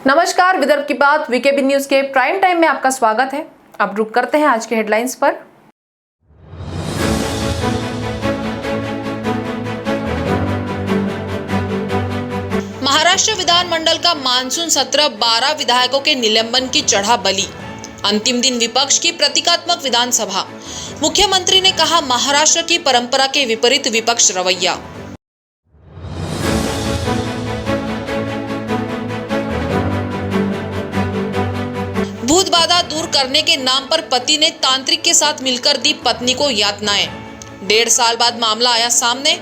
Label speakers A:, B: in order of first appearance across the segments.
A: नमस्कार, विदर्भ की बात वीकेबी न्यूज के प्राइम टाइम में आपका स्वागत है। अब रुक करते हैं आज के हेडलाइंस पर। महाराष्ट्र विधानमंडल का मानसून सत्र 12 विधायकों के निलंबन की चढ़ा बलि। अंतिम दिन विपक्ष की प्रतीकात्मक विधानसभा। मुख्यमंत्री ने कहा, महाराष्ट्र की परंपरा के विपरीत विपक्ष रवैया। भूत बाधा दूर करने के नाम पर पति ने तांत्रिक के साथ मिलकर दी पत्नी को यातनाएं। 1.5 साल बाद मामला आया सामने।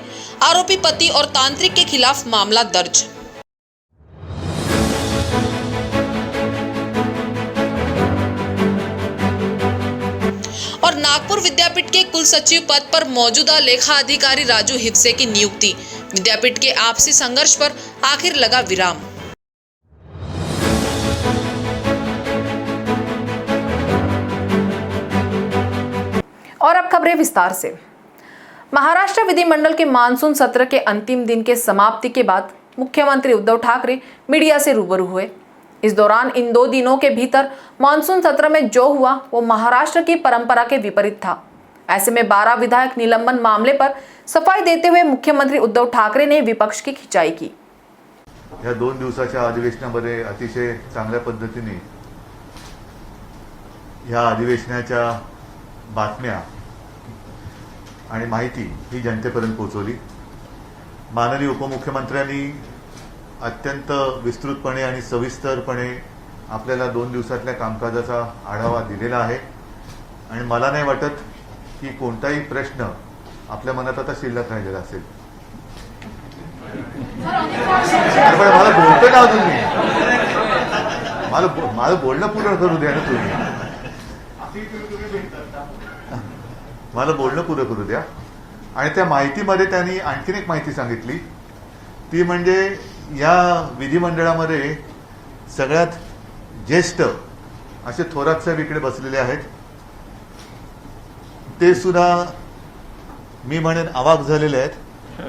A: आरोपी पति और तांत्रिक के खिलाफ मामला दर्ज। और नागपुर विद्यापीठ के कुल सचिव पद पर मौजूदा लेखा अधिकारी राजू हिप्से की नियुक्ति। विद्यापीठ के आपसी संघर्ष पर आखिर लगा विराम। और अब खबरें विस्तार से। महाराष्ट्र विधिमंडल के मानसून सत्र के अंतिम दिन के समाप्ति के बाद मुख्यमंत्री उद्धव ठाकरे मीडिया से रूबरू हुए। इस दौरान इन 2 दिनों के भीतर मानसून सत्र में जो हुआ वो महाराष्ट्र की परंपरा के विपरीत था। ऐसे में 12 विधायक निलंबन मामले पर सफाई देते हुए मुख्यमंत्री उद्धव ठाकरे ने विपक्ष की खिंचाई की।
B: या 2 दिवसाच्या अधिवेशनामध्ये अतिशय चांगल्या पद्धतीने या अधिवेशनाच्या बातम्या आणि माहिती ही जनतेपर्यंत पोहोचवली। माननीय उपमुख्यमंत्र्यांनी अत्यंत विस्तृतपणे आणि सविस्तरपणे आपल्याला 2 दिवसातल्या कामकाजाचा आढावा दिलेला आहे आणि मला नाही वाटत की कोणताही प्रश्न आपल्या मनात आता शिल्लक राहिलेला असेल। मला बोलतो ना तुम्ही, मला बोलणं पूर्ण करू द्या ना तुम्ही, मला बोलणं पुरं करू द्या। आणि त्या माहितीमध्ये त्यांनी आणखीन एक माहिती सांगितली, ती म्हणजे या विधिमंडळामध्ये सगळ्यात ज्येष्ठ असे थोरात साहेब इकडे बसलेले आहेत। ते सुद्धा मी म्हणेन अवाक झालेले आहेत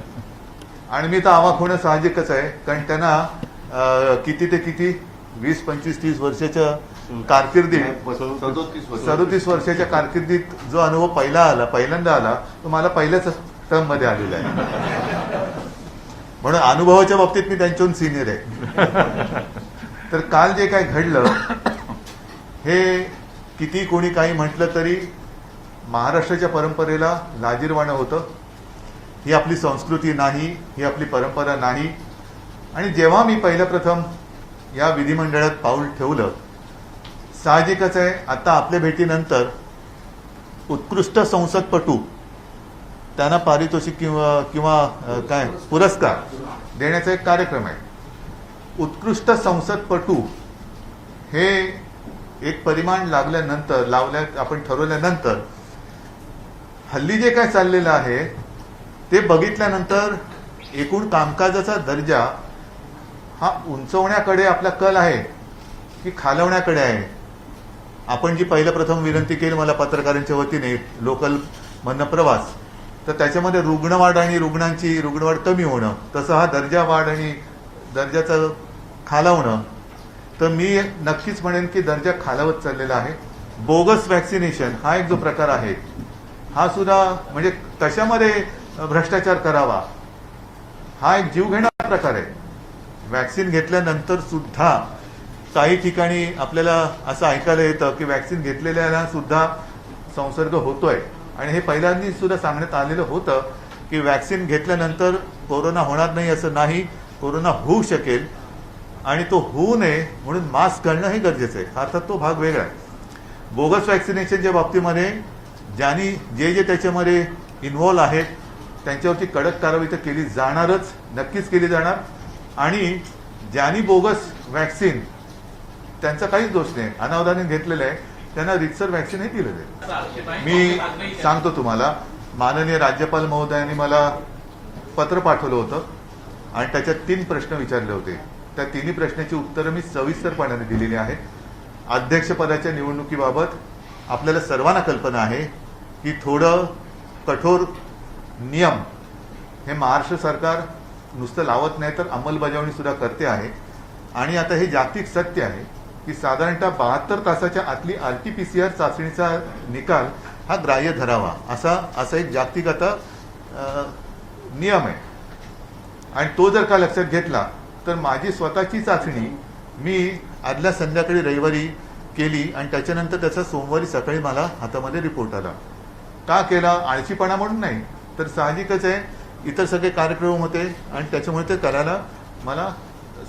B: आणि मी तर अवाक होणं साहजिकच आहे, कारण त्यांना किती ते किती 20, 25, 30 वर्षाच्या कारकिर्दीत 37 वर्षाच्या कारकिर्दीत जो अनुभव पहिल्यांदा आला तो मला पहिल्याच टर्म मध्ये आलेला आहे, म्हणून अनुभवाच्या बाबतीत मी त्यांच्याहून सिनियर आहे। तर काल जे काय घडलं हे किती कोणी काही म्हटलं तरी महाराष्ट्राच्या परंपरेला लाजिरवाणं होतं। ही आपली संस्कृती नाही, ही आपली परंपरा नाही। आणि जेव्हा मी पहिल्या प्रथम या विधिमंडळात पाऊल ठेवलं, साहजिकच आहे आता आपल्या भेटीनंतर उत्कृष्ट संसदपटू त्यांना पारितोषिक किंवा काय पुरस्कार देण्याचा एक कार्यक्रम आहे। उत्कृष्ट संसदपटू हे एक परिमाण आपण ठरवल्यानंतर हल्ली जे काय चाललेलं आहे ते बघितल्यानंतर एकूण कामकाजाचा दर्जा हा उंचवण्याकडे आपला कल आहे की खालवण्याकडे आहे। आपण जी पहिल्या प्रथम विनंती केली मला पत्रकारांच्या वतीने लोकल मधनं प्रवास, तर त्याच्यामध्ये रुग्णवाढ आणि रुग्णवाढ कमी होणं, तसं हा दर्जा वाढ आणि दर्जाचं खालावणं, तर मी नक्कीच म्हणेन की दर्जा खालावत चाललेला आहे। बोगस वॅक्सिनेशन हा एक जो प्रकार आहे हा सुद्धा म्हणजे कशामध्ये भ्रष्टाचार करावा हा एक जीव घेणारा प्रकार आहे। वॅक्सिन घेतल्यानंतर सुद्धा काही ठिकाणी आपल्याला असं ऐकायला येतं की वॅक्सिन घेतलेल्याला सुद्धा संसर्ग होतोय आणि हे पहिल्यांदा सुद्धा सांगण्यात आलेलं होतं की वॅक्सिन घेतल्यानंतर कोरोना होणार नाही असं नाही, कोरोना होऊ शकेल आणि तो होऊ नये म्हणून मास्क घालणं हे गरजेचं आहे। अर्थात तो भाग वेगळा आहे। बोगस वॅक्सिनेशनच्या बाबतीमध्ये ज्यांनी जे त्याच्यामध्ये इन्व्हॉल्व आहेत त्यांच्यावरती कडक कारवाई तर केली जाणारच, नक्कीच केली जाणार। आणि ज्यांनी बोगस वॅक्सिन त्यांचा काहीच दोष नाही, अनावधानाने घेतलेलं आहे, त्यांना रितसर वॅक्सिन हे दिलं जाईल। मी सांगतो तुम्हाला, माननीय राज्यपाल महोदयांनी मला पत्र पाठवलं होतं आणि त्याच्यात 3 प्रश्न विचारले होते। त्या 3 प्रश्नाची उत्तरं मी सविस्तरपणे दिलेली आहेत। अध्यक्षपदाच्या निवडणुकीबाबत आपल्याला सर्वांना कल्पना आहे की थोडं कठोर नियम हे महाराष्ट्र सरकार नुसतं लावत नाही तर अंमलबजावणी सुद्धा करते आहे। आणि आता हे जागतिक सत्य आहे की साधारणतः 72 तासाच्या आतली RT-PCR चाचणीचा निकाल हा ग्राह्य धरावा असा एक जागतिक आता नियम आहे. आणि तो जर का लक्षात घेतला तर माझी स्वतःची चाचणी मी आदल्या संध्याकाळी रविवारी केली आणि त्याच्यानंतर त्याचा सोमवारी सकाळी मला हातामध्ये रिपोर्ट आला. का केला? आळशीपणा म्हणून नाही, तर साहजिकच आहे, इतर सगळे कार्यक्रम होते आणि त्याच्यामुळे ते करायला मला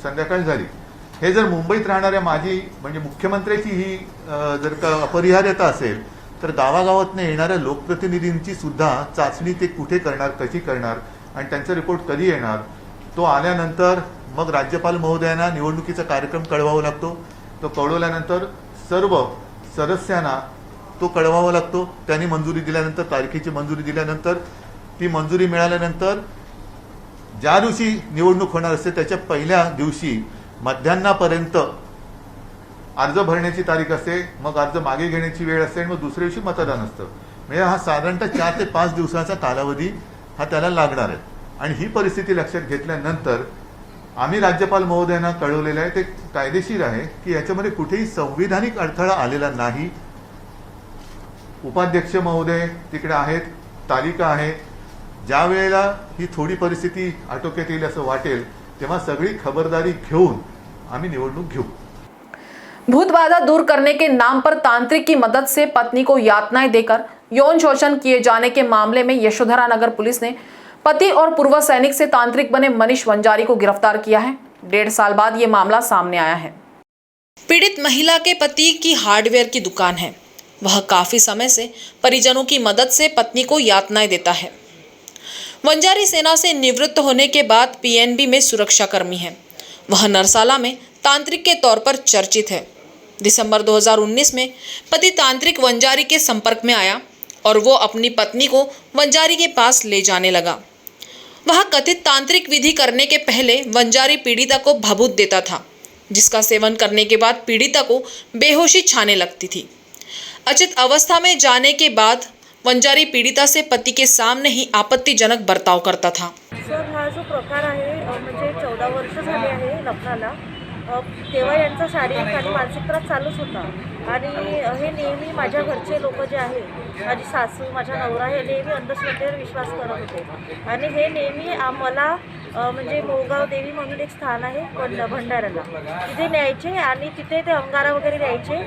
B: संध्याकाळ झाली. हे जर मुंबईत राहणाऱ्या माझी म्हणजे मुख्यमंत्र्याची ही जर का अपरिहार्यता असेल तर गावागावातनं येणाऱ्या लोकप्रतिनिधींची सुद्धा चाचणी ते कुठे करणार, कशी करणार आणि त्यांचा रिपोर्ट कधी येणार, तो आल्यानंतर मग राज्यपाल महोदयांना निवडणुकीचा कार्यक्रम कळवावा लागतो. तो कळवल्यानंतर सर्व सदस्यांना तो कळवावा लागतो. त्यांनी मंजुरी दिल्यानंतर, तारखेची मंजुरी दिल्यानंतर, ती मंजुरी मिळाल्यानंतर ज्या दिवशी निवडणूक होणार असते त्याच्या पहिल्या दिवशी मध्यान्हापर्यंत अर्ज भरण्याची तारीख असते, मग अर्ज मागे घेण्याची वेळ असते आणि मग दुसऱ्या दिवशी मतदान असतं. म्हणजे हा साधारणतः 4 ते 5 दिवसाचा कालावधी हा त्याला लागणार आहे. आणि ही परिस्थिती लक्षात घेतल्यानंतर आम्ही राज्यपाल महोदयांना कळवलेलं आहे, ते कायदेशीर आहे की याच्यामध्ये कुठेही संविधानिक अडथळा आलेला नाही. उपाध्यक्ष महोदय तिकडे आहेत, तालिका आहे. ज्या वेळेला ही थोडी परिस्थिती आटोक्यात येईल असं वाटेल तेव्हा सगळी खबरदारी घेऊन आम्ही निवडणूक घेऊ.
A: भूत बाधा दूर करने के नाम पर तांत्रिक की मदद से पत्नी को यातनाएं देकर यौन शोषण किए जाने के मामले में यशोधरा नगर पुलिस ने पति और पूर्व सैनिक से तांत्रिक बने मनीष वंजारी को गिरफ्तार किया है. 1.5 साल बाद ये मामला सामने आया है. पीड़ित महिला के पति की हार्डवेयर की दुकान है. वह काफी समय से परिजनों की मदद से पत्नी को यातनाएं देता है. वंजारी सेना से निवृत्त होने के बाद PNB में सुरक्षाकर्मी है. वह नरसाला में तांत्रिक के तौर पर चर्चित है. दिसंबर 2019 में पति तांत्रिक वंजारी के संपर्क में आया और वो अपनी पत्नी को वंजारी के पास ले जाने लगा. वह कथित तांत्रिक विधि करने के पहले वंजारी पीड़िता को भभूत देता था, जिसका सेवन करने के बाद पीड़िता को बेहोशी छाने लगती थी. अचित अवस्था में जाने के बाद वंजारी पीड़िता से पति के सामने ही आपत्तिजनक बर्ताव करता था.
C: सर, हा जो प्रकार आहे म्हणजे 14 वर्ष झाले आहे लग्नाला. तेव्हा यांचा शारीरिक आणि मानसिक त्रास चालूच होता आणि हे नेहमी माझ्या घरचे लोक जे आहे, माझी सासू, माझा नवरा, हे नेहमी अंधश्रद्धेवर विश्वास करत होते आणि हे नेहमी आम्हाला म्हणजे मोहगाव देवी म्हणून एक स्थान आहे भंडाऱ्याला, तिथे न्यायचे आणि तिथे ते अंगारा वगैरे द्यायचे,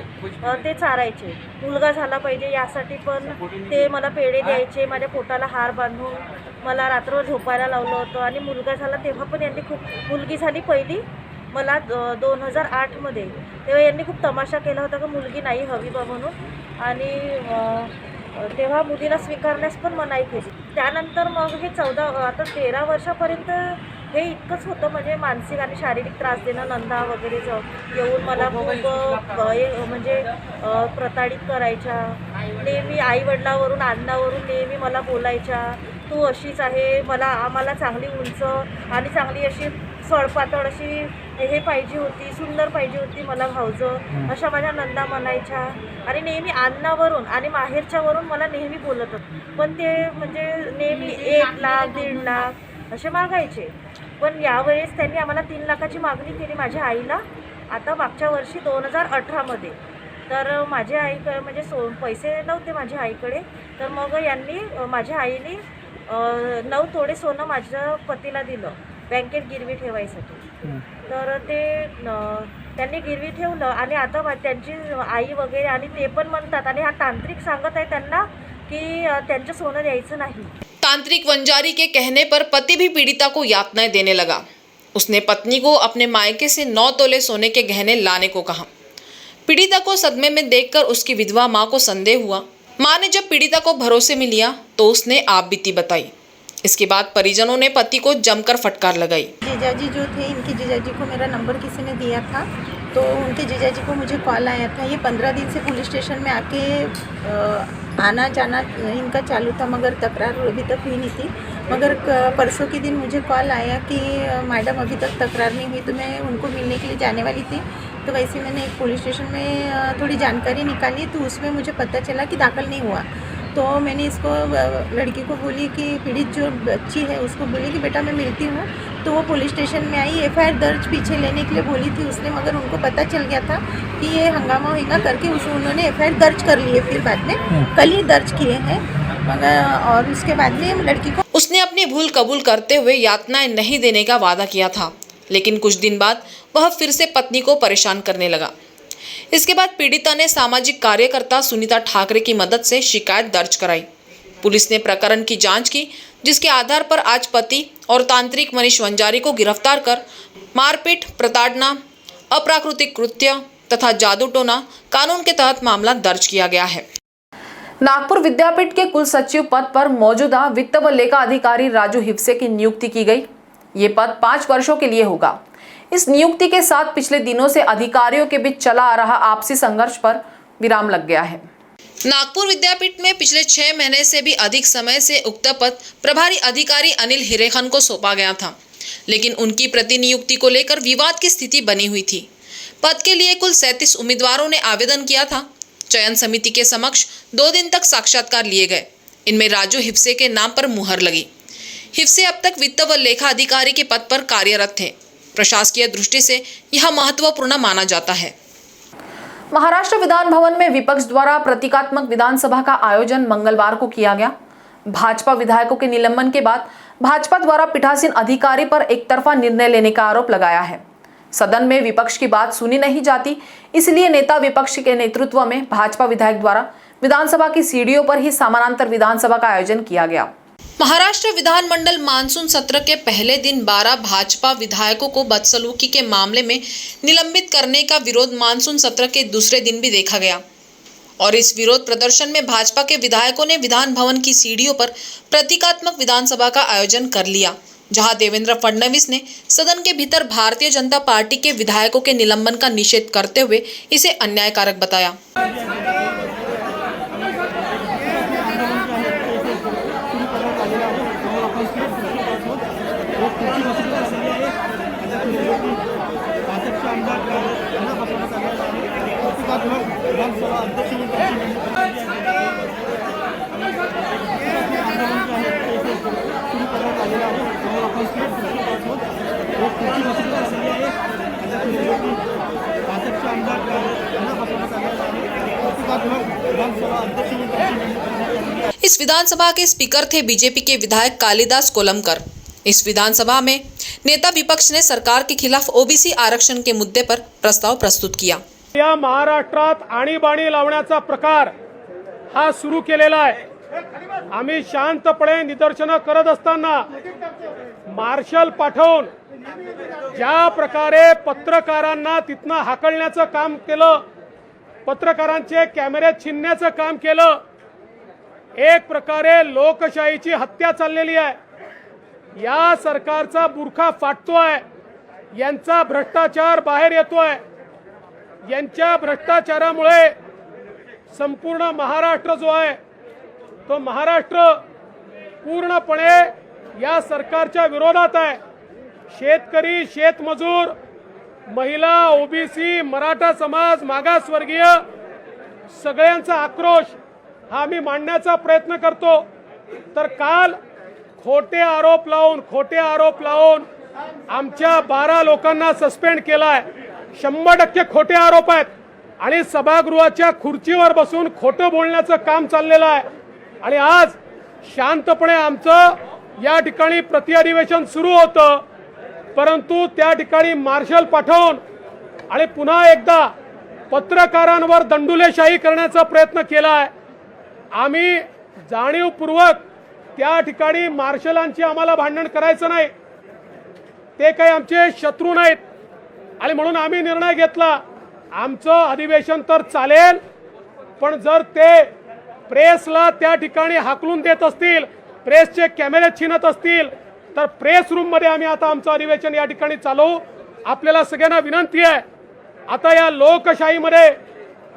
C: ते चारायचे. मुलगा झाला पाहिजे यासाठी पण ते मला पेढे द्यायचे, माझ्या पोटाला हार बांधून मला रात्रभर झोपायला लावलं होतं. आणि मुलगा झाला तेव्हा पण यांनी मुलगी झाली पहिली मला 2008मध्ये, तेव्हा यांनी खूप तमाशा केला होता का मुलगी नाही हवी बा म्हणून, आणि तेव्हा मुलीला स्वीकारण्यास पण मनाई केली. त्यानंतर मग हे 13 वर्षापर्यंत हे इतकंच होतं, म्हणजे मानसिक आणि शारीरिक त्रास देणं. नंदा वगैरे येऊन मला खूप म्हणजे प्रताडित करायच्या. नेहमी आईवडिलावरून, अण्णावरून नेहमी मला बोलायच्या, तू अशीच आहे, आम्हाला चांगली उंच आणि चांगली अशी सळपातळ अशी हे पाहिजे होती, सुंदर पाहिजे होती मला भावजं, अशा माझ्या नंदा म्हणायच्या. आणि नेहमी अन्नावरून आणि माहेरच्यावरून मला नेहमी बोलत होतं, पण ते म्हणजे नेहमी 1 लाख 1.5 लाख असे मागायचे. पण यावेळेस त्यांनी आम्हाला 3 लाखाची मागणी केली माझ्या आईला, आता मागच्या वर्षी 2018मध्ये. तर माझ्या आईकडे म्हणजे पैसे नव्हते माझ्या आईकडे, तर मग यांनी माझ्या आईने 9 तोळे सोनं माझ्या पतीला दिलं बँकेत गिरवी ठेवायसाठी. तर ते त्यांनी गिरवी ठेवलं आणि आता त्यांची आई वगैरे आणि ते पण म्हणतात आणि हा तांत्रिक सांगत आहे त्यांना की त्यांचं सोनं द्यायचं नाही.
A: तांत्रिक वंजारी के कहने पर पति भी पीड़िता को यातनाएं देने लगा. उसने पत्नी को अपने मायके से 9 तोले सोने के गहने लाने को कहा. पीड़िता को सदमे में देखकर उसकी विधवा माँ को संदेह हुआ. माँ ने जब पीड़िता को भरोसे में लिया तो उसने आप बीती बताई. इसके बाद परिजनों ने पति को जमकर फटकार लगाई.
D: जीजाजी जो थे, इनके जीजाजी को मेरा नंबर किसी ने दिया था, तो उनके जीजाजी को मुझे कॉल आया था. ये 15 दिन से पुलिस स्टेशन में आके आना जाना इनका चालू था, मगर तकरार अभी तक हुई नहीं थी. मगर परसों के दिन मुझे कॉल आया कि मैडम अभी तक तकरार नहीं हुई, तो मैं उनको मिलने के लिए जाने वाली थी. तो वैसे मैंने एक पुलिस स्टेशन में थोड़ी जानकारी निकाली, तो उसमें मुझे पता चला कि दाखिल नहीं हुआ. तो तो मैंने इसको लड़की को बोली कि पीड़ित जो बच्ची है उसको बोली कि बेटा मैं मिलती हूँ। तो वो पुलिस स्टेशन में आई, एफआईआर दर्ज पीछे लेने के लिए बोली थी उसने, मगर उनको पता चल गया था कि ये हंगामा होगा करके उन्होंने एफआईआर दर्ज कर लिए। फिर बाद में कल ही दर्ज किए हैं, मगर और उसके बाद में लड़की को
A: उसने अपनी भूल कबूल करते हुए यातनाएं नहीं देने का वादा किया था, लेकिन कुछ दिन बाद वह फिर से पत्नी को परेशान करने लगा। इसके बाद पीड़िता ने सामाजिक कार्यकर्ता सुनीता ठाकरे की मदद से शिकायत दर्ज कराई। पुलिस ने प्रकरण की जांच की, जिसके आधार पर आज पति और तांत्रिक मनीष वंजारी को गिरफ्तार कर मारपीट, प्रताड़ना, अप्राकृतिक कृत्य तथा जादू टोना कानून के तहत मामला दर्ज किया गया है। नागपुर विद्यापीठ के कुल सचिव पद पर मौजूदा वित्त व लेखा अधिकारी राजू हिफ्से की नियुक्ति की गई। ये पद 5 वर्षों के लिए होगा। इस नियुक्ति के साथ पिछले दिनों से अधिकारियों के बीच चला आ रहा आपसी संघर्ष पर विराम लग गया है। नागपुर विद्यापीठ में पिछले 6 महीने से भी अधिक समय से उक्त पद प्रभारी अधिकारी अनिल हिरेखन को सौंपा गया था, लेकिन उनकी प्रतिनियुक्ति को लेकर विवाद की स्थिति बनी हुई थी। पद के लिए कुल 37 उम्मीदवारों ने आवेदन किया था। चयन समिति के समक्ष 2 दिन तक साक्षात्कार लिए गए। इनमें राजू हिफ्से के नाम पर मुहर लगी। हिफ्से अब तक वित्त व लेखा अधिकारी के पद पर कार्यरत थे। प्रशासकीय दृष्टि से यह महत्वपूर्ण माना जाता है। महाराष्ट्र विधान भवन में विपक्ष द्वारा प्रतीकात्मक विधानसभा का आयोजन मंगलवार को किया गया। भाजपा विधायकों के निलंबन के बाद भाजपा द्वारा पीठासीन अधिकारी पर एकतरफा निर्णय लेने का आरोप लगाया है। सदन में विपक्ष की बात सुनी नहीं जाती, इसलिए नेता विपक्ष के नेतृत्व में भाजपा विधायक द्वारा विधानसभा की सीढ़ियों पर ही समानांतर विधानसभा का आयोजन किया गया। महाराष्ट्र विधानमंडल मानसून सत्र के पहले दिन 12 भाजपा विधायकों को बदसलूकी के मामले में निलंबित करने का विरोध मानसून सत्र के दूसरे दिन भी देखा गया और इस विरोध प्रदर्शन में भाजपा के विधायकों ने विधान भवन की सीढ़ियों पर प्रतीकात्मक विधानसभा का आयोजन कर लिया, जहां देवेंद्र फडणवीस ने सदन के भीतर भारतीय जनता पार्टी के विधायकों के निलंबन का निषेध करते हुए इसे अन्यायकारक बताया। इस विधानसभा के स्पीकर थे बीजेपी के विधायक कालिदास कोलमकर। इस विधानसभा में नेता विपक्ष ने सरकार के खिलाफ ओबीसी आरक्षण के मुद्दे पर प्रस्ताव प्रस्तुत किया।
E: या महाराष्ट्रात आणीबाणी लावण्याचा प्रकार हा सुरू केलेला आहे। आम्ही शांतपणे निदर्शनं करत असताना मार्शल पाठवून ज्या प्रकारे पत्रकारांना तिथनं हाकलण्याचं काम केलं, पत्रकारांचे कॅमेरे छीनण्याचं काम केलं, एक प्रकारे लोकशाहीची हत्या चाललेली आहे। या सरकारचा बुरखा फाटतोय, यांचा भ्रष्टाचार बाहेर येतोय। यांच्या भ्रष्टाचारामुळे संपूर्ण महाराष्ट्र जो आहे तो महाराष्ट्र पूर्णपणे या सरकारच्या विरोधात आहे। शेतकरी, शेतमजूर, महिला, ओबीसी, मराठा समाज, मागासवर्गीय सगळ्यांचा आक्रोश हा आम्ही मांडण्याचा प्रयत्न करतो। तर काल खोटे आरोप लावून आमच्या 12 लोकांना सस्पेंड केलाय। 100% खोटे आरोप आहेत आणि सभागृहाच्या खुर्चीवर बसून खोटं बोलण्याचं काम चाललेलं आहे। आणि आज शांतपणे आमचं या ठिकाणी प्रतिअधिवेशन सुरू होतं, परंतु त्या ठिकाणी मार्शल पाठवून आणि पुन्हा एकदा पत्रकारांवर दंडुलेशाही करण्याचा प्रयत्न केला आहे। आम्ही जाणीवपूर्वक त्या ठिकाणी मार्शलांची आम्हाला भांडण करायचं नाही, ते काही आमचे शत्रू नाहीत आणि म्हणून आम्ही निर्णय घेतला आमचं अधिवेशन तर चालेल, पण जर ते प्रेसला त्या ठिकाणी हाकलून देत असतील, प्रेसचे कॅमेरे छीनत असतील, तर प्रेस रूम मध्ये आम्ही आता आमचं अधिवेशन या ठिकाणी चालवू। आपल्याला सगळ्यांना विनंती आहे, आता या लोकशाहीमध्ये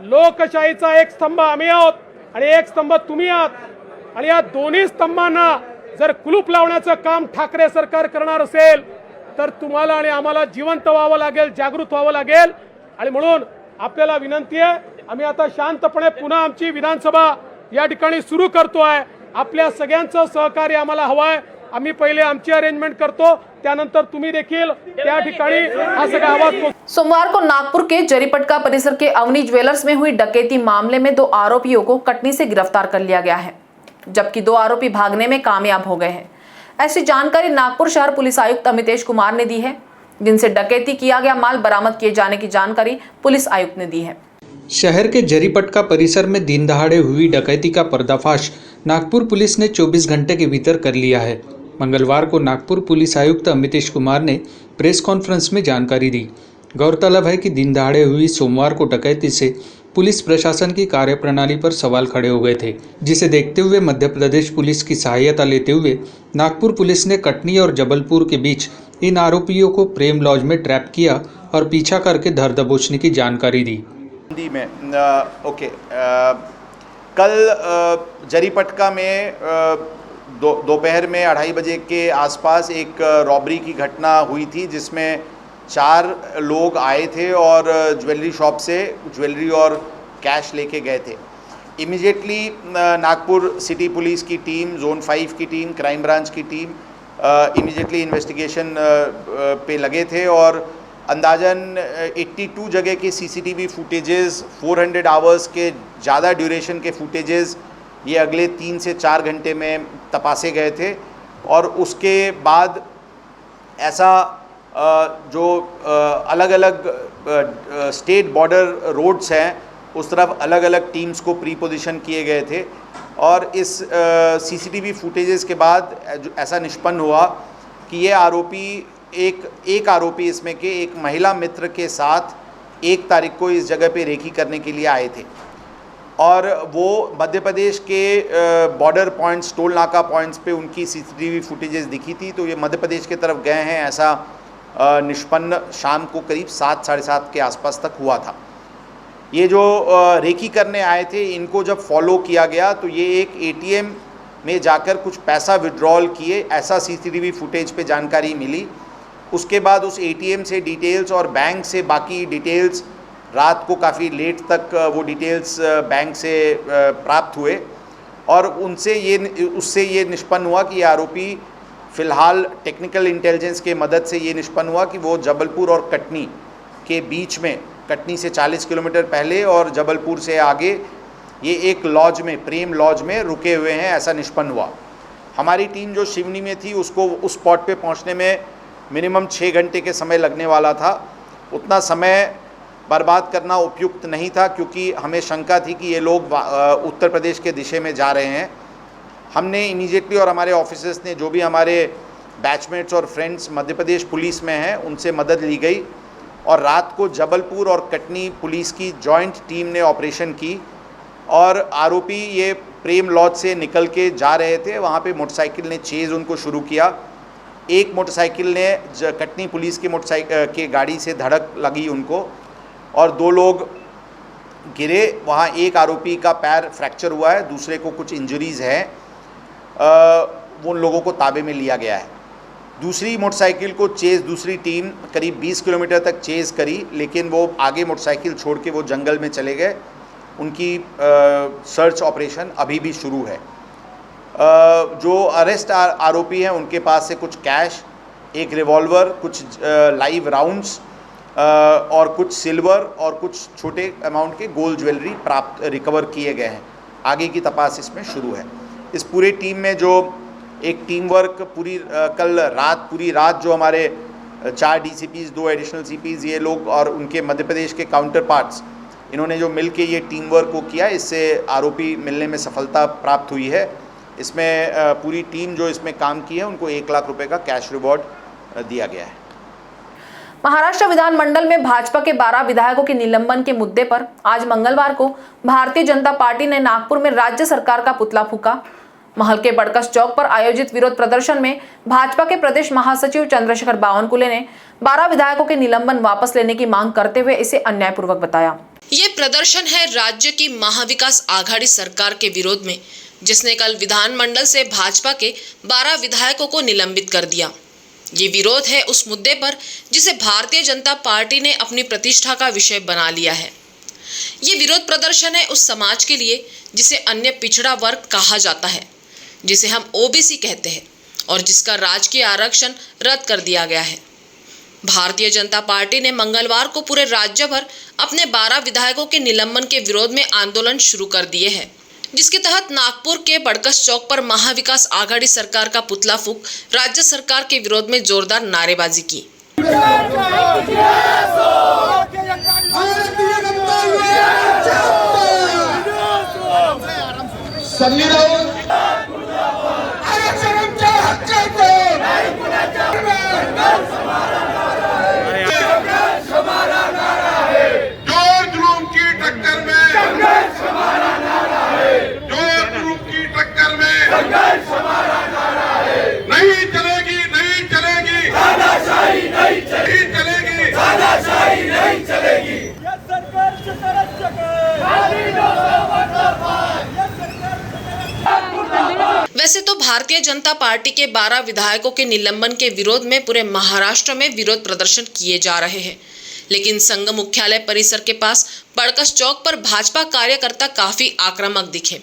E: लोकशाहीचा एक स्तंभ आम्ही आहोत आणि एक स्तंभ तुम्ही आहात आणि या दोन्ही स्तंभांना जर कुलूप लावण्याचं काम ठाकरे सरकार करणार असेल तर तुम्हाला आणि आम्हाला जिवंत व्हावं लागेल, जागृत व्हावं लागेल। आणि म्हणून आपल्याला विनंती आहे, आम्ही आता शांतपणे पुन्हा आमची विधानसभा या ठिकाणी सुरू करतोय। आपल्या सगळ्यांचं सहकार्य आम्हाला हवं आहे। आम्ही पहिले आमची अरेंजमेंट करतो, त्यानंतर तुम्ही देखील त्या ठिकाणी हा सगळा आवाज
A: सोमवार को नागपुर के जरीपटका परिसर के अवनी ज्वेलर्स में हुई डकैती मामले में 2 आरोपियों को कटनी से गिरफ्तार कर लिया गया है, जबकि 2 आरोपी भागने में कामयाब हो गए हैं। ऐसी जानकारी नागपुर शहर पुलिस आयुक्त अमितेश कुमार ने दी है, जिनसे डकैती किया गया माल बरामद किए जाने की जानकारी पुलिस आयुक्त ने दी है।
F: शहर के जरीपटका परिसर में दिन दहाड़े हुई डकैती का पर्दाफाश नागपुर पुलिस ने 24 घंटे के भीतर कर लिया है। मंगलवार को नागपुर पुलिस आयुक्त अमितेश कुमार ने प्रेस कॉन्फ्रेंस में जानकारी दी। गौरतलब है कि दिन दहाड़े हुई सोमवार को डकैती से पुलिस प्रशासन की कार्यप्रणाली पर सवाल खड़े हो गए थे, जिसे देखते हुए मध्य प्रदेश पुलिस की सहायता लेते हुए नागपुर पुलिस ने कटनी और जबलपुर के बीच इन आरोपियों को प्रेम लॉज में ट्रैप किया और पीछा करके धर दबोचने की जानकारी दी।
G: कल जरीपटका में दोपहर में 2:30 बजे के आसपास एक रॉबरी की घटना हुई थी, जिसमें 4 लोग आए थे और ज्वेलरी शॉप से ज्वेलरी और कैश लेके गए थे। इमीडिएटली नागपुर सिटी पुलिस की टीम, जोन 5 की टीम, क्राइम ब्रांच की टीम इमीडिएटली इन्वेस्टिगेशन पे लगे थे और अंदाजन 82 जगह के सीसीटीवी फुटेजेस, 400 आवर्स के ज़्यादा ड्यूरेशन के फुटेजेस ये अगले 3 से 4 घंटे में तपासे गए थे। और उसके बाद ऐसा जो अलग अलग स्टेट बॉर्डर रोड्स हैं उस तरफ अलग अलग टीम्स को प्री पोजीशन किए गए थे। और इस सीसीटीवी फुटेजेस के बाद ऐसा निष्पन्न हुआ कि ये आरोपी एक आरोपी इसमें के एक महिला मित्र के साथ 1 तारीख को इस जगह पे रेकी करने के लिए आए थे और वो मध्य प्रदेश के बॉर्डर पॉइंट्स, टोल नाका पॉइंट्स पे उनकी सीसीटीवी फुटेजेस दिखी थी। तो ये मध्य प्रदेश की तरफ गए हैं, ऐसा निष्पन्न शाम को करीब 7, साढ़े 7 के आसपास तक हुआ था। ये जो रेकी करने आए थे, इनको जब फॉलो किया गया तो ये एक एटीएम में जाकर कुछ पैसा विड्रॉल किए, ऐसा सीसीटीवी फुटेज पे जानकारी मिली। उसके बाद उस एटीएम से डिटेल्स और बैंक से बाकी डिटेल्स रात को काफ़ी लेट तक वो डिटेल्स बैंक से प्राप्त हुए और उससे ये निष्पन्न हुआ कि ये आरोपी फ़िलहाल टेक्निकल इंटेलिजेंस के मदद से ये निष्पन्न हुआ कि वो जबलपुर और कटनी के बीच में, कटनी से 40 किलोमीटर पहले और जबलपुर से आगे ये एक लॉज में, प्रेम लॉज में रुके हुए हैं, ऐसा निष्पन्न हुआ। हमारी टीम जो शिवनी में थी उसको उस स्पॉट पे पहुंचने में मिनिमम 6 घंटे के समय लगने वाला था। उतना समय बर्बाद करना उपयुक्त नहीं था क्योंकि हमें शंका थी कि ये लोग उत्तर प्रदेश के दिशा में जा रहे हैं। हमने इमीडिएटली और हमारे ऑफिसर्स ने, जो भी हमारे बैचमेट्स और फ्रेंड्स मध्य प्रदेश पुलिस में हैं, उनसे मदद ली गई और रात को जबलपुर और कटनी पुलिस की जॉइंट टीम ने ऑपरेशन की और आरोपी ये प्रेम लॉज से निकल के जा रहे थे। वहाँ पे मोटरसाइकिल ने चेज़ उनको शुरू किया। एक मोटरसाइकिल ने कटनी पुलिस की मोटरसाइकिल के गाड़ी से धड़क लगी उनको और 2 लोग गिरे। वहाँ एक आरोपी का पैर फ्रैक्चर हुआ है, दूसरे को कुछ इंजरीज़ है। उन लोगों को ताबे में लिया गया है। दूसरी मोटरसाइकिल को दूसरी टीम करीब 20 किलोमीटर तक चेज़ करी, लेकिन वो आगे मोटरसाइकिल छोड़ के वो जंगल में चले गए। उनकी सर्च ऑपरेशन अभी भी शुरू है। जो अरेस्ट आरोपी हैं उनके पास से कुछ कैश, एक रिवॉल्वर, कुछ लाइव राउंड्स और कुछ सिल्वर और कुछ छोटे अमाउंट के गोल्ड ज्वेलरी रिकवर किए गए हैं। आगे की तपास इसमें शुरू है। इस पूरे टीम में जो एक टीम वर्क पूरी रात जो हमारे 4 डीसीपीज़, 2 एडिशनल सीपीज़, ये लोग और उनके मध्य प्रदेश के काउंटर पार्ट्स, इन्होंने जो मिल के ये टीम वर्क को किया, इससे आरोपी मिलने में सफलता प्राप्त हुई है। इसमें पूरी टीम जो इसमें काम की है उनको 1 लाख रुपए का कैश रिवॉर्ड दिया गया है।
A: महाराष्ट्र विधानमंडल में भाजपा के 12 विधायकों के निलंबन के मुद्दे पर आज मंगलवार को भारतीय जनता पार्टी ने नागपुर में राज्य सरकार का पुतला फूंका। महल के बड़कस चौक पर आयोजित विरोध प्रदर्शन में भाजपा के प्रदेश महासचिव चंद्रशेखर बावनकुले ने 12 विधायकों के निलंबन वापस लेने की मांग करते हुए इसे अन्यायपूर्वक बताया।
H: ये प्रदर्शन है राज्य की महाविकास आघाड़ी सरकार के विरोध में, जिसने कल विधानमंडल से भाजपा के 12 विधायकों को निलंबित कर दिया। ये विरोध है उस मुद्दे पर जिसे भारतीय जनता पार्टी ने अपनी प्रतिष्ठा का विषय बना लिया है। ये विरोध प्रदर्शन है उस समाज के लिए जिसे अन्य पिछड़ा वर्ग कहा जाता है, जिसे हम ओबीसी कहते हैं और जिसका राजकीय आरक्षण रद्द कर दिया गया है। भारतीय जनता पार्टी ने मंगलवार को पूरे राज्य भर अपने 12 विधायकों के निलंबन के विरोध में आंदोलन शुरू कर दिए हैं, जिसके तहत नागपुर के बड़कस चौक पर महाविकास आघाड़ी सरकार का पुतला फूंक राज्य सरकार के विरोध में जोरदार नारेबाजी की। वैसे तो भारतीय जनता पार्टी के 12 विधायकों के निलंबन के विरोध में पूरे महाराष्ट्र में विरोध प्रदर्शन किए जा रहे हैं, लेकिन संघ मुख्यालय परिसर के पास बड़कस चौक पर भाजपा कार्यकर्ता काफी आक्रामक दिखे,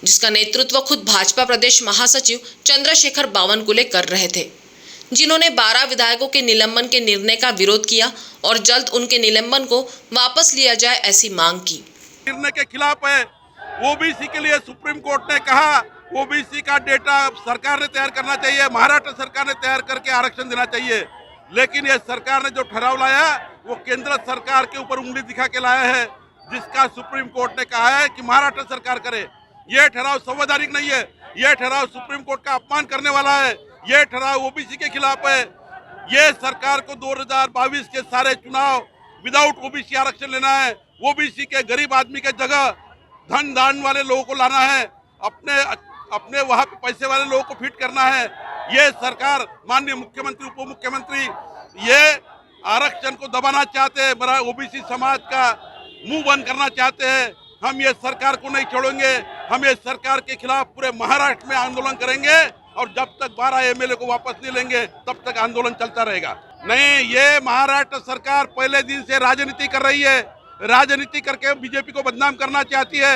H: जिसका नेतृत्व खुद भाजपा प्रदेश महासचिव चंद्रशेखर बावनकुले कर रहे थे, जिन्होंने 12 विधायकों के निलंबन के निर्णय का विरोध किया और जल्द उनके निलंबन को वापस लिया जाए ऐसी मांग की।
I: निर्णय के खिलाफ है। ओबीसी के लिए सुप्रीम कोर्ट ने कहा ओबीसी का डेटा सरकार ने तैयार करना चाहिए, महाराष्ट्र सरकार ने तैयार करके आरक्षण देना चाहिए, लेकिन ये सरकार ने जो ठहराव लाया वो केंद्र सरकार के ऊपर उंगली दिखा के लाया है, जिसका सुप्रीम कोर्ट ने कहा है कि महाराष्ट्र सरकार करे। ये ठहराव संवैधानिक नहीं है, ये ठहराव सुप्रीम कोर्ट का अपमान करने वाला है, ये ठहराव ओबीसी के खिलाफ है। ये सरकार को 2022 के सारे चुनाव विदाउट ओबीसी आरक्षण लेना है, ओबीसी के गरीब आदमी के जगह धन दान वाले लोगों को लाना है, अपने वहाँ पे पैसे वाले लोगों को फिट करना है। ये सरकार माननीय मुख्यमंत्री उप मुख्यमंत्री ये आरक्षण को दबाना चाहते हैं, बड़ा ओबीसी समाज का मुंह बंद करना चाहते हैं। हम ये सरकार को नहीं छोड़ेंगे, हम ये सरकार के खिलाफ पूरे महाराष्ट्र में आंदोलन करेंगे और जब तक 12 एमएलए को वापस नहीं लेंगे तब तक आंदोलन चलता रहेगा। नहीं, ये महाराष्ट्र सरकार पहले दिन से राजनीति कर रही है, राजनीति करके बीजेपी को बदनाम करना चाहती है।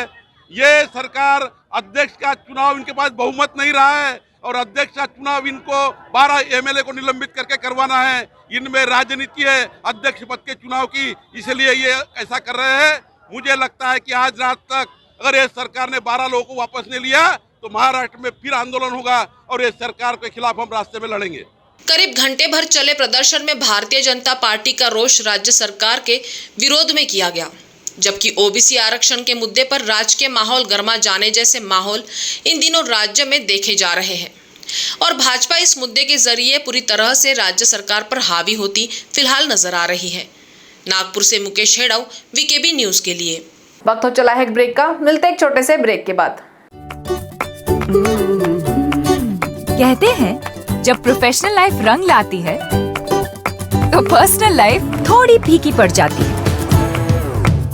I: ये सरकार अध्यक्ष का चुनाव इनके पास बहुमत नहीं रहा है और अध्यक्ष का चुनाव इनको 12 एमएलए को निलंबित करके करवाना है। इनमें राजनीति है अध्यक्ष पद के चुनाव की, इसलिए ये ऐसा कर रहे हैं। मुझे लगता है कि आज रात तक अगर ये सरकार ने 12 लोगों को वापस नहीं लिया तो महाराष्ट्र में फिर आंदोलन होगा और ये सरकार के खिलाफ हम रास्ते में लड़ेंगे।
H: करीब घंटे भर चले प्रदर्शन में भारतीय जनता पार्टी का रोष राज्य सरकार के विरोध में किया गया, जबकि ओबीसी आरक्षण के मुद्दे पर राजकीय माहौल गर्मा जाने जैसे माहौल इन दिनों राज्य में देखे जा रहे हैं और भाजपा इस मुद्दे के जरिए पूरी तरह से राज्य सरकार पर हावी होती फिलहाल नजर आ रही है। नागपुर से मुकेश हेड़ाऊ, वीकेबी न्यूज के लिए।
A: वक्त हो चला है एक ब्रेक का, मिलते हैं एक छोटे से ब्रेक के बाद।
J: कहते हैं जब प्रोफेशनल लाइफ रंग लाती है तो पर्सनल लाइफ थोड़ी फीकी पड़ जाती है।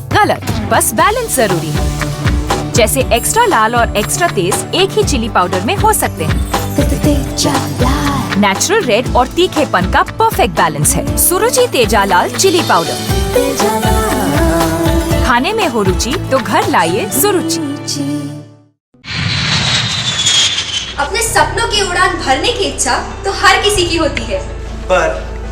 J: गलत, बस बैलेंस जरूरी है। जैसे एक्स्ट्रा लाल और एक्स्ट्रा तेज एक ही चिली पाउडर में हो सकते हैं। नेचुरल रेड और तीखेपन का परफेक्ट बैलेंस है सुरुचि तेजा लाल चिली पाउडर। खाने में हो रुचि तो घर लाइए सुरुचि।
K: अपने सपनों की उड़ान भरने की इच्छा तो हर किसी की होती है,
L: पर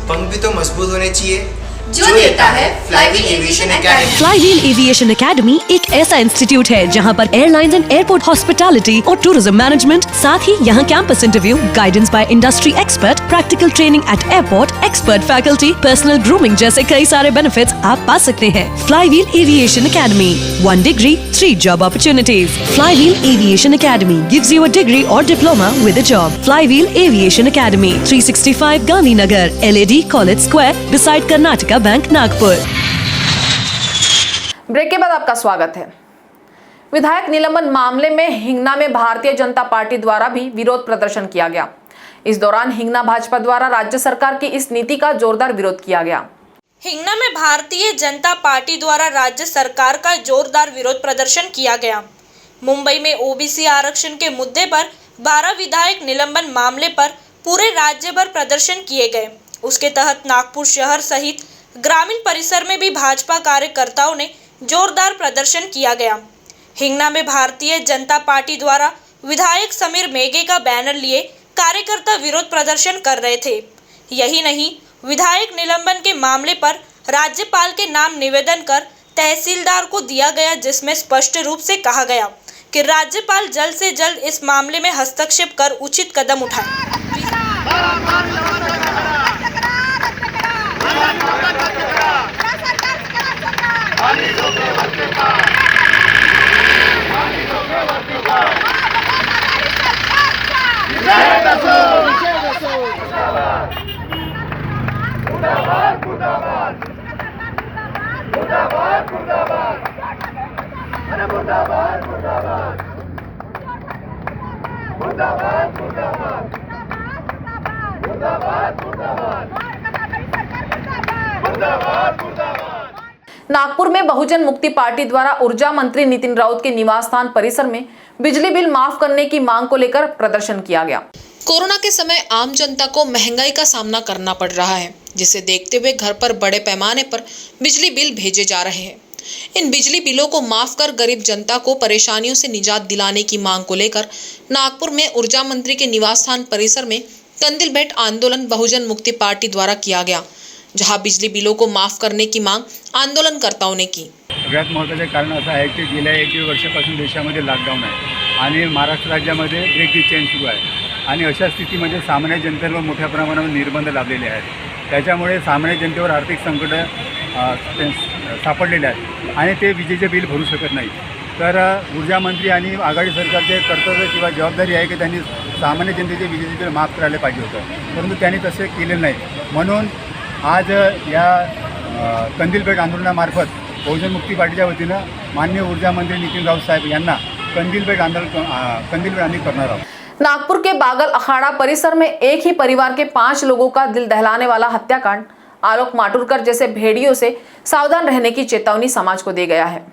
L: पंख भी तो मजबूत होने चाहिए
K: जो देता है flywheel aviation academy.
M: Flywheel aviation academy एक ऐसा इंस्टीट्यूट है जहां पर एयरलाइंस एंड एयरपोर्ट हॉस्पिटैलिटी और टूरिज्म मैनेजमेंट, साथ ही यहां campus interview, guidance by industry expert, practical training at airport, expert faculty, personal grooming जैसे कई सारे बेनिफिट्स आप पा सकते हैं। Flywheel aviation academy, 1 degree, 3 job opportunities. Flywheel Aviation Academy gives you a degree or diploma with a job. Flywheel Aviation Academy, 365 Gandhinagar, LAD College Square, beside Karnataka bank, Nagpur.
A: Break के बाद आपका स्वागत है। विधायक निलंबन मामले में हिंगना में भारतीय जनता पार्टी द्वारा भी विरोध प्रदर्शन किया गया। इस दौरान हिंगना भाजपा द्वारा राज्य सरकार की इस नीति का जोरदार विरोध किया गया।
N: हिंगना में भारतीय जनता पार्टी द्वारा राज्य सरकार का जोरदार विरोध प्रदर्शन किया गया। मुंबई में ओबीसी आरक्षण के मुद्दे पर 12 विधायक निलंबन मामले पर पूरे राज्य भर प्रदर्शन किए गए। उसके तहत नागपुर शहर सहित ग्रामीण परिसर में भी भाजपा कार्यकर्ताओं ने जोरदार प्रदर्शन किया गया। हिंगना में भारतीय जनता पार्टी द्वारा विधायक समीर मेघे का बैनर लिए कार्यकर्ता विरोध प्रदर्शन कर रहे थे। यही नहीं, विधायक निलंबन के मामले पर राज्यपाल के नाम निवेदन कर तहसीलदार को दिया गया, जिसमें स्पष्ट रूप से कहा गया कि राज्यपाल जल्द से जल्द इस मामले में हस्तक्षेप कर उचित कदम उठाए।
A: नागपुर में बहुजन मुक्ति पार्टी द्वारा ऊर्जा मंत्री नितिन राउत के निवास स्थान परिसर में बिजली बिल माफ करने की मांग को लेकर प्रदर्शन किया गया।
H: कोरोना के समय आम जनता को महंगाई का सामना करना पड़ रहा है, जिसे देखते हुए घर पर बड़े पैमाने पर बिजली बिल भेजे जा रहे हैं। इन बिजली बिलों को माफ कर गरीब जनता को परेशानियों से निजात दिलाने की मांग को लेकर नागपुर में ऊर्जा मंत्री के निवास स्थान परिसर में कंदिल भेट आंदोलन बहुजन मुक्ति पार्टी द्वारा किया गया, जहां बिजली बिलों को माफ करने की मांग आंदोलनकर्ताओं ने की।
O: सगळ्यात महत्त्वाचे कारण असं आहे की गेल्या 1-1.5 वर्षापासून देशामध्ये लॉकडाऊन आहे आणि महाराष्ट्र राज्यामध्ये ब्रेक दी चेन सुरू आहे आणि अशा स्थितीमध्ये सामान्य जनतेवर मोठ्या प्रमाणावर निर्बंध लाभलेले आहेत। त्याच्यामुळे सामान्य जनतेवर आर्थिक संकट सापडलेले आहेत आणि ते विजेचे बिल भरू शकत नाही। तर ऊर्जा मंत्री आणि आघाडी सरकारचे कर्तव्य किंवा जबाबदारी आहे की त्यांनी सामान्य जनतेचे विजेचे बिल माफ करायला पाहिजे होतं, परंतु त्यांनी तसे केलेलं नाही। म्हणून आज या कंदिल भेट आंदोलनामार्फत बहुजन मुक्ती पार्टीच्या वतीनं माननीय ऊर्जा मंत्री नितिन राऊत साहेब यांना कंदिल भेट आंदोलन करणार आहोत।
A: नागपुर के बागल अखाड़ा परिसर में एक ही परिवार के 5 लोगों का दिल दहलाने वाला हत्याकांड आलोक माटुरकर जैसे भेड़ियों से सावधान रहने की चेतावनी समाज को दे गया है,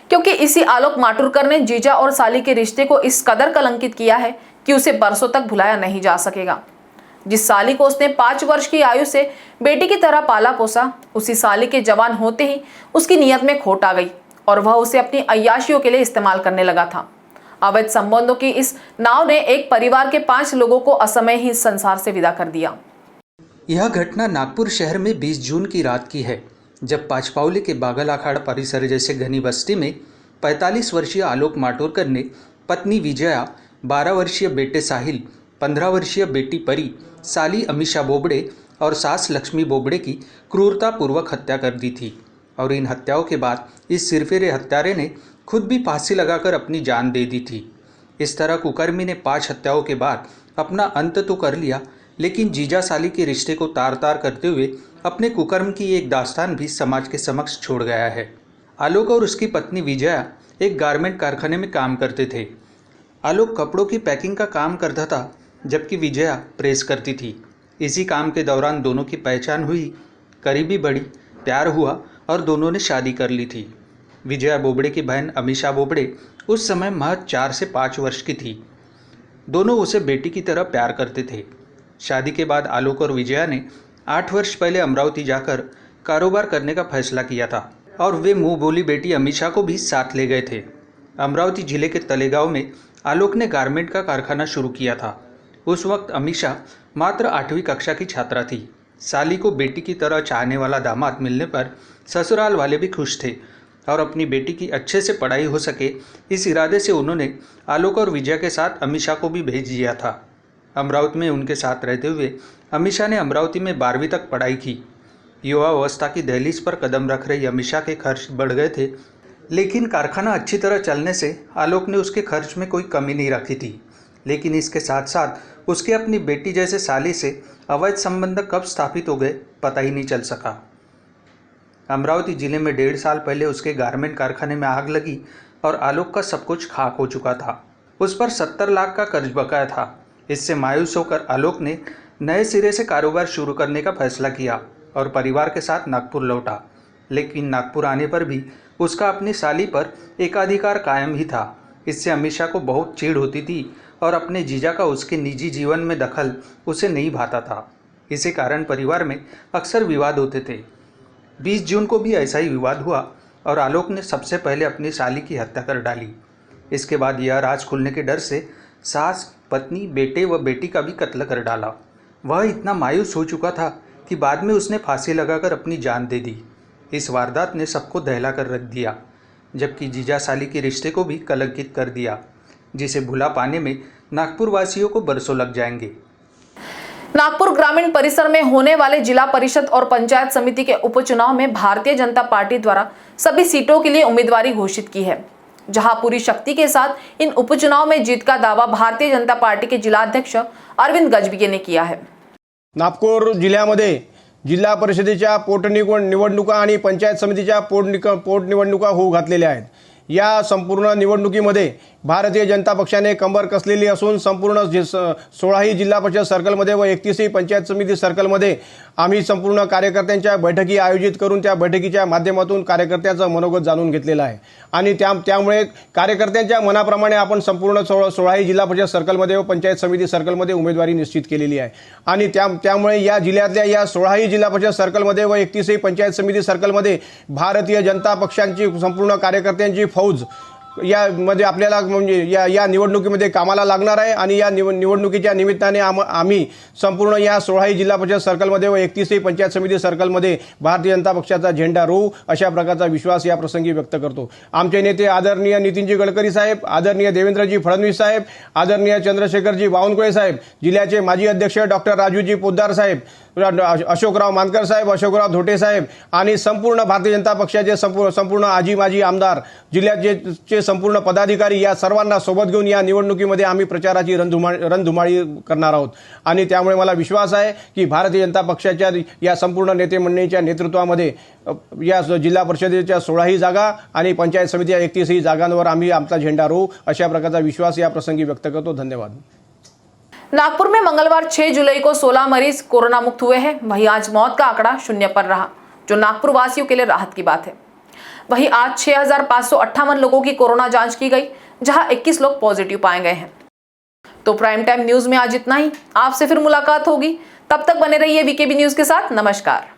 A: क्योंकि इसी आलोक माटुरकर ने जीजा और साली के रिश्ते को इस कदर कलंकित किया है कि उसे बरसों तक भुलाया नहीं जा सकेगा। जिस साली को उसने 5 वर्ष की आयु से बेटी की तरह पाला पोसा, उसी साली के जवान होते ही उसकी नीयत में खोट आ गई और वह उसे अपनी अय्याशियों के लिए इस्तेमाल करने लगा था। अवैध संबंधों की इस नाव ने एक परिवार के 5 लोगों को असमय ही इस संसार से विदा कर दिया।
F: यह घटना नागपुर शहर में 20 जून की रात की है, जब पाचपावली के बागल अखाड़ा परिसर जैसे घनी बस्ती में 45 वर्षीय आलोक माटुरकर ने पत्नी विजया, 12 वर्षीय बेटे साहिल, 15 वर्षीय बेटी परी, साली अमीषा बोबड़े और सास लक्ष्मी बोबड़े की क्रूरतापूर्वक हत्या कर दी थी। और इन हत्याओं के बाद इस सिरफिरे हत्यारे ने खुद भी फांसी लगाकर अपनी जान दे दी थी। इस तरह कुकर्मी ने 5 हत्याओं के बाद अपना अंत तो कर लिया, लेकिन जीजा साली के रिश्ते को तार तार करते हुए अपने कुकर्म की एक दास्तान भी समाज के समक्ष छोड़ गया है। आलोक और उसकी पत्नी विजया एक गारमेंट कारखाने में काम करते थे। आलोक कपड़ों की पैकिंग का काम करता था, जबकि विजया प्रेस करती थी। इसी काम के दौरान दोनों की पहचान हुई, करीबी बढ़ी, प्यार हुआ और दोनों ने शादी कर ली थी। विजया बोबड़े की बहन अमीषा बोबड़े उस समय महज 4 से 5 वर्ष की थी। दोनों उसे बेटी की तरह प्यार करते थे। शादी के बाद आलोक और विजया ने 8 वर्ष पहले अमरावती जाकर कारोबार करने का फैसला किया था और वे मुंह बोली बेटी अमीषा को भी साथ ले गए थे। अमरावती जिले के तलेगांव में आलोक ने गारमेंट का कारखाना शुरू किया था। उस वक्त अमीषा मात्र 8वीं कक्षा की छात्रा थी। साली को बेटी की तरह चाहने वाला दामाद मिलने पर ससुराल वाले भी खुश थे और अपनी बेटी की अच्छे से पढ़ाई हो सके, इस इरादे से उन्होंने आलोक और विजया के साथ अमीषा को भी भेज दिया था। अमरावती में उनके साथ रहते हुए अमीषा ने अमरावती में 12वीं तक पढ़ाई की। युवा अवस्था की दहलीज पर कदम रख रही अमीषा के खर्च बढ़ गए थे, लेकिन कारखाना अच्छी तरह चलने से आलोक ने उसके खर्च में कोई कमी नहीं रखी थी। लेकिन इसके साथ साथ उसके अपनी बेटी जैसे साली से अवैध संबंध कब स्थापित हो गए पता ही नहीं चल सका। अमरावती जिले में 1.5 साल पहले उसके गारमेंट कारखाने में आग लगी और आलोक का सब कुछ खाक हो चुका था। उस पर 70 लाख का कर्ज बकाया था। इससे मायूस होकर आलोक ने नए सिरे से कारोबार शुरू करने का फैसला किया और परिवार के साथ नागपुर लौटा। लेकिन नागपुर आने पर भी उसका अपनी साली पर एकाधिकार कायम ही था। इससे अमीषा को बहुत चिढ़ होती थी और अपने जीजा का उसके निजी जीवन में दखल उसे नहीं भाता था। इसी कारण परिवार में अक्सर विवाद होते थे। 20 जून को भी ऐसा ही विवाद हुआ और आलोक ने सबसे पहले अपनी साली की हत्या कर डाली। इसके बाद यह राज खुलने के डर से सास, पत्नी, बेटे व बेटी का भी कत्ल कर डाला। वह इतना मायूस हो चुका था कि बाद में उसने फांसी लगाकर अपनी जान दे दी। इस वारदात ने सबको दहला कर रख दिया, जबकि जीजा साली के रिश्ते को भी कलंकित कर दिया, जिसे भुला पाने में नागपुर वासियों को बरसों लग जाएंगे।
A: नागपुर ग्रामीण परिसर में होने वाले जिला परिषद और पंचायत समिति के उपचुनाव में भारतीय जनता पार्टी द्वारा सभी सीटों के लिए उम्मीदवारी घोषित की है, जहां पूरी शक्ति के साथ इन उपचुनाव में जीत का दावा भारतीय जनता पार्टी के जिलाध्यक्ष अरविंद गजभिये ने किया है।
E: नागपूर जिल्ह्यामध्ये जिल्हा परिषदेच्या निवडणुका आणि पंचायत समितीच्या पोटनिवडणुका होऊ घातलेल्या आहेत। या संपूर्ण निवडणुकीमध्ये भारतीय जनता पक्षाने कंबर कसलेली असून संपूर्ण 16ही जिल्हा परिषद सर्कलमध्ये व 31ही पंचायत समिती सर्कलमध्ये आम्ही संपूर्ण कार्यकर्त्यांच्या बैठकी आयोजित करून त्या बैठकीच्या माध्यमातून कार्यकर्त्यांचं मनोगत जाणून घेतलेलं आहे आणि त्यामुळे कार्यकर्त्यांच्या मनाप्रमाणे आपण संपूर्ण 16ही जिल्हा परिषद सर्कलमध्ये व पंचायत समिती सर्कलमध्ये उमेदवारी निश्चित केलेली आहे आणि त्यामुळे या जिल्ह्यातल्या या 16ही जिल्हा परिषद सर्कलमध्ये व 31ही पंचायत समिती सर्कलमध्ये भारतीय जनता पक्षांची संपूर्ण कार्यकर्त्यांची फौज यामध्ये आपल्याला म्हणजे या निवडणुकीमध्ये कामाला लागणार आहे आणि या निवडणुकीच्या निमित्ताने आम्ही संपूर्ण या 16ही जिल्हा परिषद सर्कलमध्ये व 31ही पंचायत समिती सर्कलमध्ये भारतीय जनता पक्षाचा झेंडा रोवू अशा प्रकारचा विश्वास या प्रसंगी व्यक्त करतो। आमचे नेते आदरणीय नितीनजी गडकरी साहेब, आदरणीय देवेंद्रजी फडणवीस साहेब, आदरणीय चंद्रशेखरजी बावनकुळे साहेब, जिल्ह्याचे माजी अध्यक्ष डॉक्टर राजूजी पोद्दार साहेब, अशोकराव मानकर साहेब, अशोकराव धोटे साहेब आणि संपूर्ण भारतीय जनता पक्षाचे संपूर्ण आजी माजी आमदार, जिल्ह्याचे संपूर्ण पदाधिकारी या सर्वांना सोबत घेऊन या निवडणुकीमध्ये आम्ही प्रचाराची रणधुमाळी करणार आहोत आणि त्यामुळे मला विश्वास आहे की भारतीय जनता पक्षाच्या या संपूर्ण नेते मंडळीच्या नेतृत्वामध्ये या जिल्हा परिषदेच्या 16ही जागा आणि पंचायत समितीच्या 31ही जागांवर आम्ही आमचा झेंडा रोवू अशा प्रकारचा विश्वास या प्रसंगी व्यक्त करतो। धन्यवाद।
A: नागपुर में मंगलवार 6 जुलाई को 16 मरीज कोरोना मुक्त हुए हैं। वहीं आज मौत का आंकड़ा 0 पर रहा, जो नागपुर वासियों के लिए राहत की बात है। वहीं आज 6558 लोगों की कोरोना जांच की गई, जहां 21 लोग पॉजिटिव पाए गए हैं। तो प्राइम टाइम न्यूज में आज इतना ही। आपसे फिर मुलाकात होगी, तब तक बने रहिए वीकेबी न्यूज के साथ। नमस्कार।